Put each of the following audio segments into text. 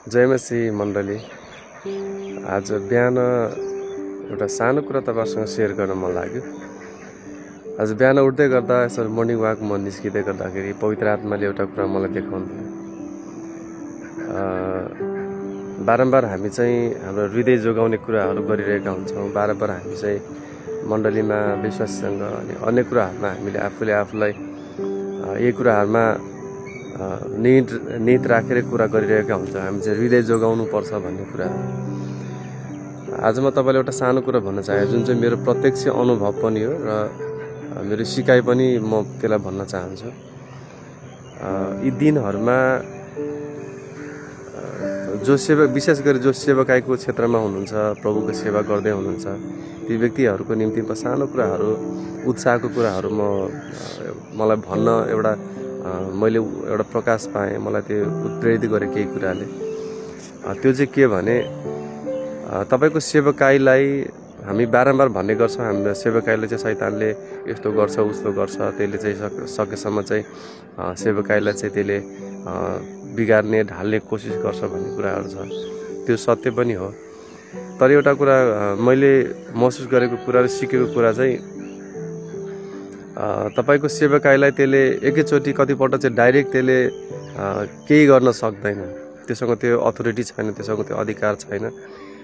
जयमसी मण्डली आज बिहान एउटा सानो कुरा तपाईहरुसँग शेयर गर्न मन लाग्यो। आज बिहान उठ्दै गर्दा यसरी मर्निङ वाक म निस्किँदै गर्दाखेरि पवित्र आत्माले एउटा कुरा मलाई देखाउनु भयो। बारम्बार हामी चाहिँ हाम्रो हृदय जोगाउने कुराहरू गरिरहेका हुन्छौँ। बारम्बार हामी चाहिँ मण्डलीमा विश्वाससँग अनि अन्य कुराहरुमा हामीले आफूलाई यी कुराहरुमा नीत राखेर कुरा गरिरहेका हुन्छ। हामी चाहिँ हृदय जोगाउनु पर्छ भन्ने कुरा। आज म तपाईलाई एउटा सानो कुरा भन्न चाहे, जुन चाहिँ मेरो प्रत्यक्ष अनुभव पनि हो र मेरो सिकाइ पनि म त्यसलाई भन्न चाहन्छु। यी दिनहरुमा जो सेवक, विशेष गरी जो सेवकाईको क्षेत्रमा हुनुहुन्छ, प्रभुको सेवा गर्दै हुनुहुन्छ, ती व्यक्तिहरुको निम्ति म सानो कुराहरु, उत्साहको कुराहरु मलाई भन्न मैले एउटा प्रकाश पाएँ। मलाई त्यो उत्प्रेरित गरे केही कुराले। त्यो चाहिँ के भने, तपाईको सेवकाईलाई हामी बारम्बार भन्ने गर्छौँ, हाम्रो सेवकाईले चाहिँ शैतानले यस्तो गर्छ उस्तो गर्छ, त्यसले चाहिँ सकेसम्म चाहिँ सेवकाईलाई चाहिँ त्यसले बिगार्ने ढाल्ने कोसिस गर्छ भन्ने कुराहरू छ। त्यो सत्य पनि हो। तर एउटा कुरा मैले महसुस गरेको कुरा र सिकेको कुरा चाहिँ तपाईको सेवकाईलाई त्यसले एकैचोटि कतिपल्ट चाहिँ डाइरेक्ट त्यसले केही गर्न सक्दैन। त्यससँग त्यो अथोरिटी छैन, त्यससँग त्यो अधिकार छैन।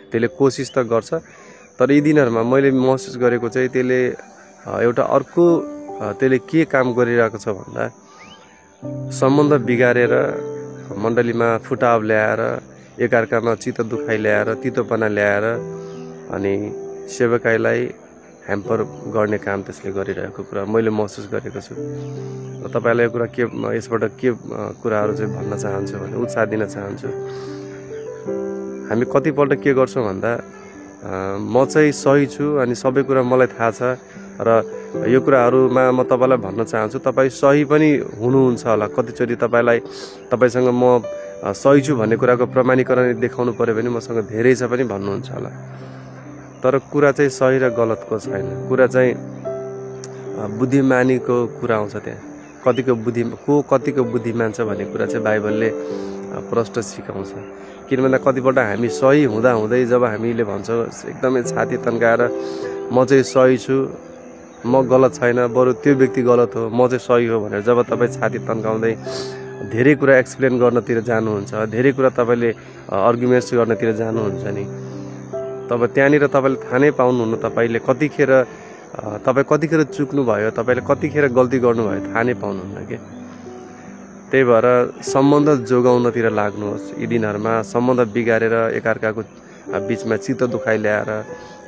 त्यसले कोसिस त गर्छ, तर यी दिनहरुमा मैले महसुस गरेको चाहिँ त्यसले एउटा अर्को त्यसले के काम गरिरहेको छ भन्दा, सम्बन्ध बिगारेर मण्डलीमा फुटाव ल्याएर, एकअर्कामा चित्त दुखाइ ल्याएर, तितोपना ल्याएर अनि सेवकाईलाई ह्याम्पर गर्ने काम त्यसले गरिरहेको कुरा मैले महसुस गरेको छु। र तपाईलाई यो कुरा के, यसबाट के कुराहरू चाहिँ भन्न चाहन्छु भने, उत्साह दिन चाहन्छु। हामी कतिपल्ट के गर्छौं भन्दा, म चाहिँ सही छु अनि सबै कुरा मलाई थाहा छ र यो कुराहरुमा म तपाईलाई भन्न चाहन्छु, तपाई सही पनि हुनुहुन्छ होला। कतिचोटि तपाईसँग म सही छु भन्ने कुराको प्रमाणीकरण देखाउनु पर्यो भने मसँग धेरै छ पनि भन्नुहुन्छ होला। तर कुरा चाहिँ सही र गलतको छैन। कुरा चाहिँ बुद्धिमानीको कुरा आउँछ। त्यहाँ कतिको बुद्धिमान छ भन्ने कुरा चाहिँ बाइबलले प्रष्ट सिकाउँछ। किन भन्दा कतिपल्ट हामी सही हुँदै जब हामीले भन्छौँ एकदमै छाती तन्काएर म चाहिँ सही छु, म गलत छैन, बरु त्यो व्यक्ति गलत हो, म चाहिँ सही हो भनेर जब तपाईँ छाती तन्काउँदै धेरै कुरा एक्सप्लेन गर्नतिर जानुहुन्छ, धेरै कुरा तपाईले आर्गुमेन्ट्स गर्नतिर जानुहुन्छ नि, तब त्यहाँनिर तपाईले थाहा नै पाउनुहुन्न तपाईले कतिखेर चुक्नु भयो, तपाईले कतिखेर गल्ती गर्नुभयो थाहा नै पाउनुहुन्न के। त्यही भएर सम्बन्ध जोगाउनतिर लाग्नुहोस्। यी दिनहरुमा सम्बन्ध बिगारेर एकअर्काको बीचमा चित्त दुखाइ ल्याएर,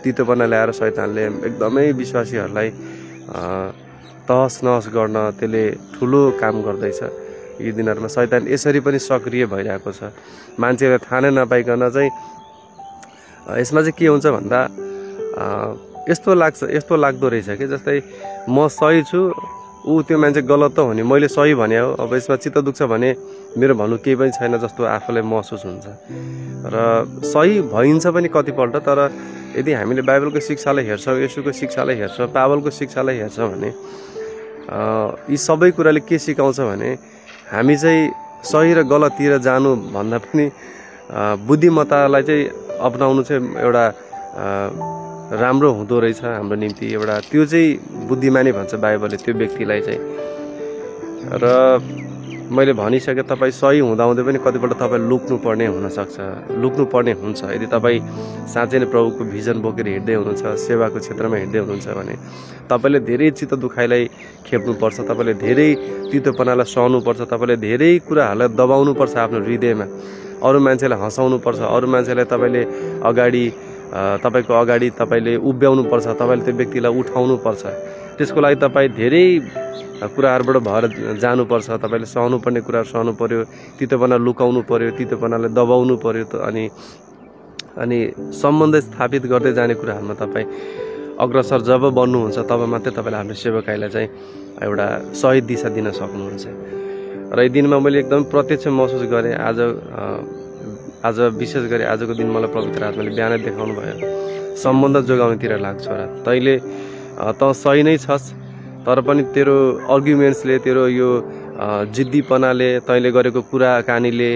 तितोपना ल्याएर शैतानले एकदमै विश्वासीहरूलाई तहस नहस गर्न त्यसले ठुलो काम गर्दैछ। यी दिनहरुमा शैतान यसरी पनि सक्रिय भइरहेको छ। मान्छेले थाहा नै नपाइकन चाहिँ यसमा चाहिँ के हुन्छ भन्दा, यस्तो लाग्दो रहेछ कि जस्तै म सही छु, त्यो मान्छे गलत त हो नि, मैले सही भने हो, अब यसमा चित्त दुख्छ भने मेरो भन्नु केही पनि छैन जस्तो आफूलाई महसुस हुन्छ र सही भइन्छ पनि कतिपल्ट। तर यदि हामीले बाइबलको शिक्षालाई हेर्छौँ, येशूको शिक्षालाई हेर्छौँ, पावलको शिक्षालाई हेर्छौँ भने यी सबै कुराले के सिकाउँछ भने, हामी चाहिँ सही र गलततिर जानु भन्दा पनि बुद्धिमत्तालाई चाहिँ अपनाउनु चाहिँ एउटा राम्रो हुँदो रहेछ हाम्रो निम्ति। एउटा त्यो चाहिँ बुद्धिमानी भन्छ बाइबलले त्यो व्यक्तिलाई चाहिँ। र मैले भनिसके, तपाईँ सही हुँदाहुँदै पनि कतिपल्ट तपाईँ लुक्नुपर्ने हुन्छ। यदि तपाईँ साँच्चै नै प्रभुको भिजन बोकेर हिँड्दै हुनुहुन्छ, सेवाको क्षेत्रमा हिँड्दै हुनुहुन्छ भने तपाईले धेरै चित्त दुखाइलाई खेप्नुपर्छ, तपाईले धेरै तितोपनालाई सहनुपर्छ, तपाईले धेरै कुराहरूलाई दबाउनुपर्छ आफ्नो हृदयमा। अरू मान्छेलाई हँसाउनुपर्छ, अरू मान्छेलाई तपाईले तपाईको अगाडि तपाईले उभ्याउनुपर्छ, तपाईले त्यो व्यक्तिलाई उठाउनुपर्छ। त्यसको लागि तपाईँ धेरै कुराहरूबाट भएर जानुपर्छ। तपाईले सहनुपर्ने कुराहरू सहनु पर्यो, तितोपना लुकाउनु पर्यो, तितोपनालाई दबाउनु पर्यो। अनि सम्बन्ध स्थापित गर्दै जाने कुराहरूमा तपाईँ अग्रसर जब बन्नुहुन्छ, तब मात्रै तपाईले आफ्नो सेवकाईलाई चाहिँ एउटा सही दिशा दिन सक्नुहुन्छ। र यी दिनमा मैले एकदम प्रत्यक्ष महसुस गरेँ। आज विशेष गरी आजको दिन मलाई पवित्र आत्माले बिहानै देखाउनु भयो, सम्बन्ध जोगाउनेतिर लाग्छ र तैँले त सही नै छस्, तर पनि तेरो आर्गुमेन्ट्सले, तेरो यो जिद्दीपनाले, तैँले गरेको कुराकानीले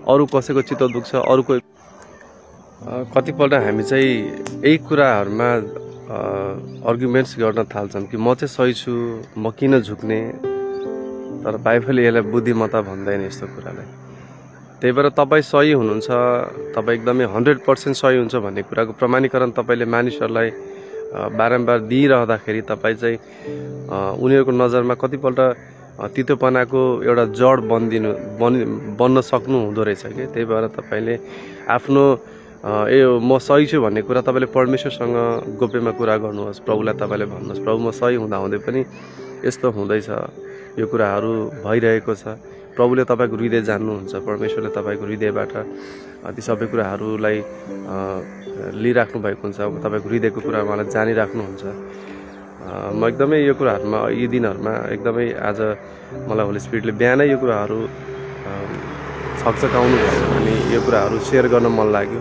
अरू कसैको चित्त दुख्छ, अरूको कतिपल्ट हामी चाहिँ यही कुराहरूमा आर्गुमेन्ट्स गर्न थाल्छौँ कि म चाहिँ सही छु, म किन झुक्ने। तर बाइबलले यसलाई बुद्धिमत्ता भन्दैन यस्तो कुरालाई। त्यही भएर तपाईँ सही हुनुहुन्छ, तपाईँ एकदमै 100% सही हुन्छ भन्ने कुराको प्रमाणीकरण तपाईँले मानिसहरूलाई बारम्बार दिइरहँदाखेरि तपाईँ चाहिँ उनीहरूको नजरमा कतिपल्ट तितोपनाको एउटा जड बन्न सक्नु हुँदो रहेछ कि। त्यही भएर तपाईँले आफ्नो यो म सही छु भन्ने कुरा तपाईँले परमेश्वरसँग गोप्यमा कुरा गर्नुहोस्। प्रभुलाई तपाईँले भन्नुहोस्, प्रभु म सही हुँदाहुँदै पनि यस्तो हुँदैछ, यो कुराहरू भइरहेको छ। प्रभुले तपाईँको हृदय जान्नुहुन्छ, परमेश्वरले तपाईँको हृदयबाट ती सबै कुराहरूलाई लिइराख्नु भएको हुन्छ। तपाईँको हृदयको कुरा उहाँलाई जानिराख्नुहुन्छ। म एकदमै यो कुराहरूमा यी दिनहरूमा एकदमै आज मलाई होली स्पिरिटले बिहानै यो कुराहरू छकछकाउनु भयो अनि यो कुराहरू सेयर गर्न मन लाग्यो।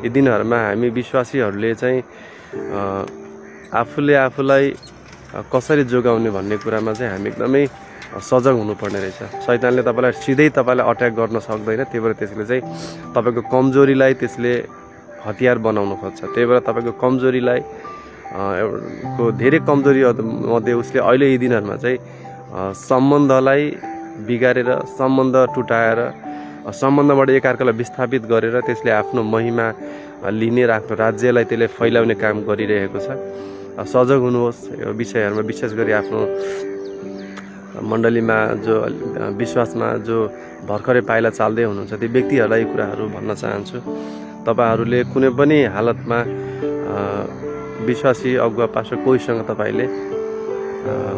यी दिनहरूमा हामी विश्वासीहरूले चाहिँ आफूले आफूलाई कसरी जोगाउने भन्ने कुरामा चाहिँ हामी एकदमै सजग हुनुपर्ने रहेछ। शैतानले तपाईँलाई सिधै तपाईँलाई अट्याक गर्न सक्दैन। त्यही भएर त्यसले चाहिँ तपाईँको कमजोरीलाई त्यसले हतियार बनाउनु खोज्छ। त्यही भएर तपाईँको कमजोरीलाई को धेरै कमजोरी मध्ये उसले अहिले यी दिनहरूमा चाहिँ सम्बन्धलाई बिगारेर, सम्बन्ध टुटाएर, सम्बन्धबाट एकअर्कालाई विस्थापित गरेर त्यसले आफ्नो महिमा लिने र आफ्नो राज्यलाई त्यसले फैलाउने काम गरिरहेको छ। सजग हुनुहोस् यो विषयहरूमा। विशेष गरी आफ्नो मण्डलीमा जो विश्वासमा जो भर्खरै पाइला चाल्दै हुनुहुन्छ ती व्यक्तिहरूलाई कुराहरू भन्न चाहन्छु। तपाईँहरूले कुनै पनि हालतमा विश्वासी अगुवा पास्टर कोहीसँग तपाईँले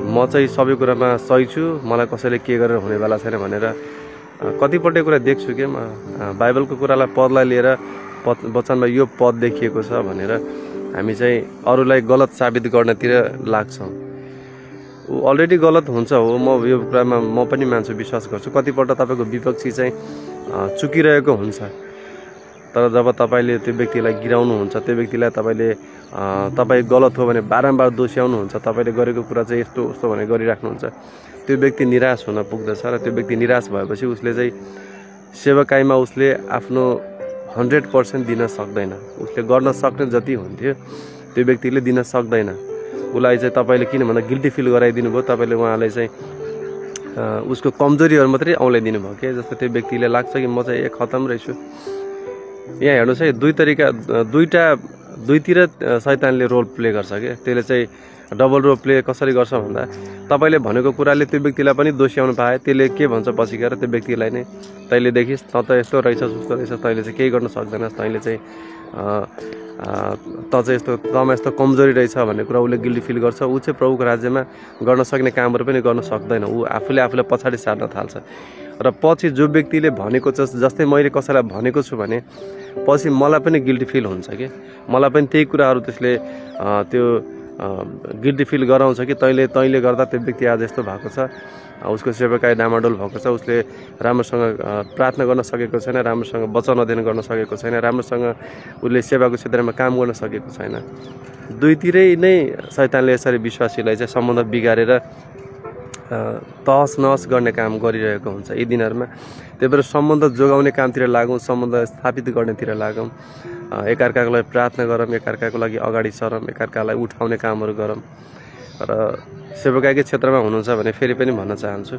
म चाहिँ सबै कुरामा सही छु, मलाई कसैले के गरेर हुनेवाला छैन भनेर कतिपल्ट कुरा देख्छु कि म बाइबलको कुरालाई पदलाई लिएर वचनमा यो पद देखिएको छ भनेर हामी चाहिँ अरूलाई गलत साबित गर्नतिर लाग्छौँ। ऊ अलरेडी गलत हुन्छ हो, म यो कुरामा म पनि मान्छु, विश्वास गर्छु। कतिपल्ट तपाईँको विपक्षी चाहिँ चुकिरहेको हुन्छ, तर जब तपाईँले त्यो व्यक्तिलाई गिराउनुहुन्छ, त्यो व्यक्तिलाई तपाईँ गलत हो भने बारम्बार दोस्याउनुहुन्छ, तपाईँले गरेको कुरा चाहिँ यस्तो उस्तो भनेर गरिराख्नुहुन्छ, त्यो व्यक्ति निराश हुन पुग्दछ। र त्यो व्यक्ति निराश भएपछि उसले चाहिँ सेवाकाईमा उसले आफ्नो 100% दिन सक्दैन। उसले गर्न सक्ने जति हुन्थ्यो त्यो व्यक्तिले दिन सक्दैन। उसलाई चाहिँ तपाईँले किन भन्दा गिल्टी फिल गराइदिनु भयो, तपाईँले उहाँलाई चाहिँ उसको कमजोरीहरू मात्रै औँल्याइदिनु भयो के। जस्तो त्यो व्यक्तिले लाग्छ कि म चाहिँ खतम रहेछु। यहाँ हेर्नुहोस् है, दुईतिर शैतानले रोल प्ले गर्छ क्या। त्यसले चाहिँ डबल रोल प्ले कसरी गर्छ भन्दा तपाईँले भनेको कुराले त्यो व्यक्तिलाई पनि दोस्याउनु पाए, त्यसले के भन्छ पछि गएर त्यो व्यक्तिलाई नै तैँले देखिस् त यस्तो रहेछस् उस्तो रहेछस्, तैँले चाहिँ केही गर्न सक्दैनस्, तैँले चाहिँ तमा यस्तो कमजोरी रहेछ भन्ने कुरा उसले गिल्टी फिल गर्छ। ऊ चाहिँ प्रभुको राज्यमा गर्न सक्ने कामहरू पनि गर्न सक्दैन। ऊ आफूलाई पछाडि सार्न थाल्छ। र पछि जो व्यक्तिले भनेको छ, जस्तै मैले कसैलाई भनेको छु भने पछि मलाई पनि गिल्टी फिल हुन्छ कि, मलाई पनि त्यही कुराहरू त्यसले त्यो गिल्टी फिल गराउँछ कि तैँले गर्दा त्यो व्यक्ति आज यस्तो भएको छ, उसको सेवाकाई डामाडोल भएको छ, उसले राम्रोसँग प्रार्थना गर्न सकेको छैन, राम्रोसँग वचन अध्ययन गर्न सकेको छैन, राम्रोसँग उसले सेवाको क्षेत्रमा काम गर्न सकेको छैन। दुईतिरै नै शैतानले यसरी विश्वासीलाई चाहिँ सम्बन्ध बिगारेर तहस नहस गर्ने काम गरिरहेको हुन्छ यी दिनहरूमा। त्यही भएर सम्बन्ध जोगाउने कामतिर लागौँ, सम्बन्ध स्थापित गर्नेतिर लागौँ, एकअर्काको लागि प्रार्थना गरौँ, एकअर्काको लागि अगाडि सरौँ, एकअर्कालाई उठाउने कामहरू गरौँ। र सेवाकाईकै क्षेत्रमा हुनुहुन्छ भने फेरि पनि भन्न चाहन्छु,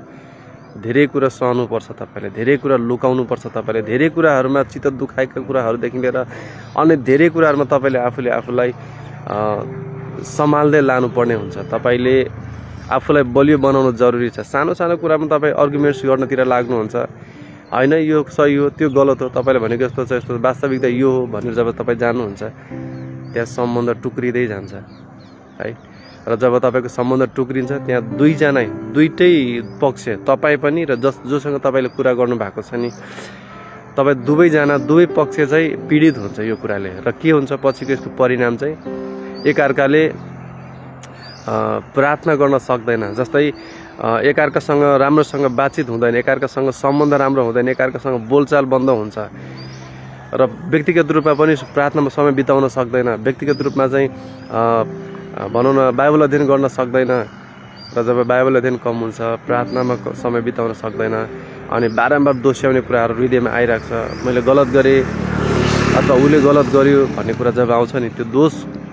धेरै कुरा सहनुपर्छ तपाईँले, धेरै कुरा लुकाउनुपर्छ तपाईँले, धेरै कुराहरूमा चित्त दुखाएका कुराहरूदेखि लिएर अन्य धेरै कुराहरूमा तपाईँले आफूलाई सम्हाल्दै लानुपर्ने हुन्छ। तपाईँले आफूलाई बलियो बनाउनु जरुरी छ। सानो सानो कुरामा तपाईँ आर्गुमेन्ट्स गर्नतिर लाग्नुहुन्छ, होइन यो सही हो त्यो गलत हो, तपाईँले भनेको यस्तो छ यस्तो, वास्तविकता यो हो भनेर जब तपाईँ जान्नुहुन्छ त्यहाँ सम्बन्ध टुक्रिँदै जान्छ है। र जब तपाईँको सम्बन्ध टुक्रिन्छ त्यहाँ दुईटै पक्ष, तपाईँ पनि र जोसँग तपाईँले कुरा गर्नु भएको छ नि, तपाईँ दुवै पक्ष चाहिँ पीडित हुन्छ यो कुराले। र के हुन्छ पछिको यसको परिणाम चाहिँ एकअर्काले प्रार्थना गर्न सक्दैन। जस्तै एकअर्कासँग राम्रोसँग बातचित हुँदैन, एकअर्कासँग सम्बन्ध राम्रो हुँदैन, एकअर्कासँग बोलचाल बन्द हुन्छ र व्यक्तिगत रूपमा पनि प्रार्थनामा समय बिताउन सक्दैन, व्यक्तिगत रूपमा चाहिँ भनौँ न बाइबल अध्ययन गर्न सक्दैन र जब बाइबल अध्ययन कम हुन्छ, प्रार्थनामा समय बिताउन सक्दैन अनि बारम्बार दोस्याउने कुराहरू हृदयमा आइरहेको छ, मैले गलत गरेँ अथवा उसले गलत गर्यो भन्ने कुरा जब आउँछ नि, त्यो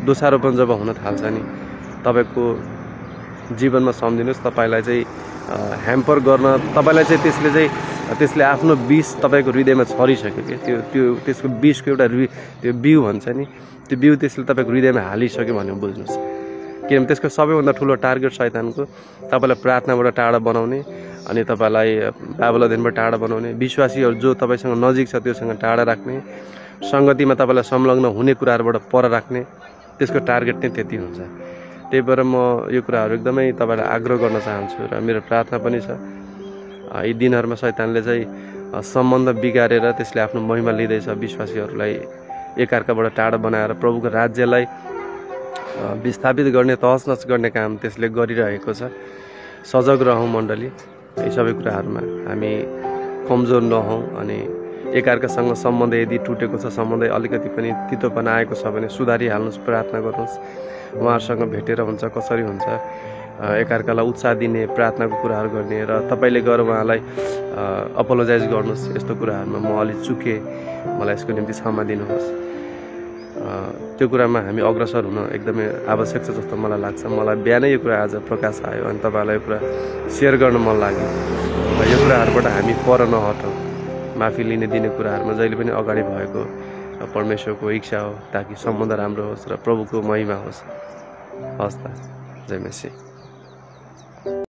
दोषारोपण जब हुन थाल्छ नि, तपाईँको जीवनमा सम्झिनुहोस् तपाईँलाई चाहिँ ह्याम्पर गर्न, तपाईँलाई चाहिँ त्यसले आफ्नो विष तपाईँको हृदयमा छरिसक्यो कि त्यसको विषको एउटा त्यो बिउ भन्छ नि, त्यो बिउ त्यसले तपाईँको हृदयमा हालिसक्यो भनेर बुझ्नुहोस्। किनभने त्यसको सबैभन्दा ठुलो टार्गेट शैतानको तपाईँलाई प्रार्थनाबाट टाढा बनाउने अनि तपाईँलाई बाइबल अध्ययनबाट टाढा बनाउने, विश्वासीहरू जो तपाईँसँग नजिक छ त्योसँग टाढा राख्ने, सङ्गतिमा तपाईँलाई संलग्न हुने कुराहरूबाट पर राख्ने, त्यसको टार्गेट नै त्यति हुन्छ। त्यही भएर म यो कुराहरू एकदमै तपाईँलाई आग्रह गर्न चाहन्छु र मेरो प्रार्थना पनि छ यी दिनहरूमा शैतानले चाहिँ सम्बन्ध बिगारेर त्यसले आफ्नो महिमा लिँदैछ, विश्वासीहरूलाई एकअर्काबाट टाढा बनाएर प्रभुको राज्यलाई विस्थापित गर्ने, तहसनस गर्ने काम त्यसले गरिरहेको छ। सजग रहौँ मण्डली, यी सबै कुराहरूमा हामी कमजोर नहौँ अनि एकअर्कासँग सम्बन्ध यदि टुटेको छ, सम्बन्ध अलिकति पनि तितोपना आएको छ भने सुधारिहाल्नुहोस्, प्रार्थना गर्नुहोस्, उहाँहरूसँग भेटेर हुन्छ कसरी हुन्छ एकअर्कालाई उत्साह दिने, प्रार्थनाको कुराहरू गर्ने र तपाईँले गएर उहाँलाई अपोलोजाइज गर्नुहोस्, यस्तो कुराहरूमा म अलि चुकेँ, मलाई यसको निम्ति क्षमा दिनुहोस्। त्यो कुरामा हामी अग्रसर हुन एकदमै आवश्यक छ जस्तो मलाई लाग्छ। मलाई बिहानै यो कुरा आज प्रकाश आयो अनि तपाईँलाई यो कुरा सेयर गर्न मन लाग्यो र यो कुराहरूबाट हामी पर नहटौँ। माफी लिने दिने कुराहरूमा जहिले पनि अगाडि भएको परमेश्वरको इच्छा हो ताकि सम्बन्ध राम्रो होस् र प्रभुको महिमा होस्। हस् त, जय मसीह।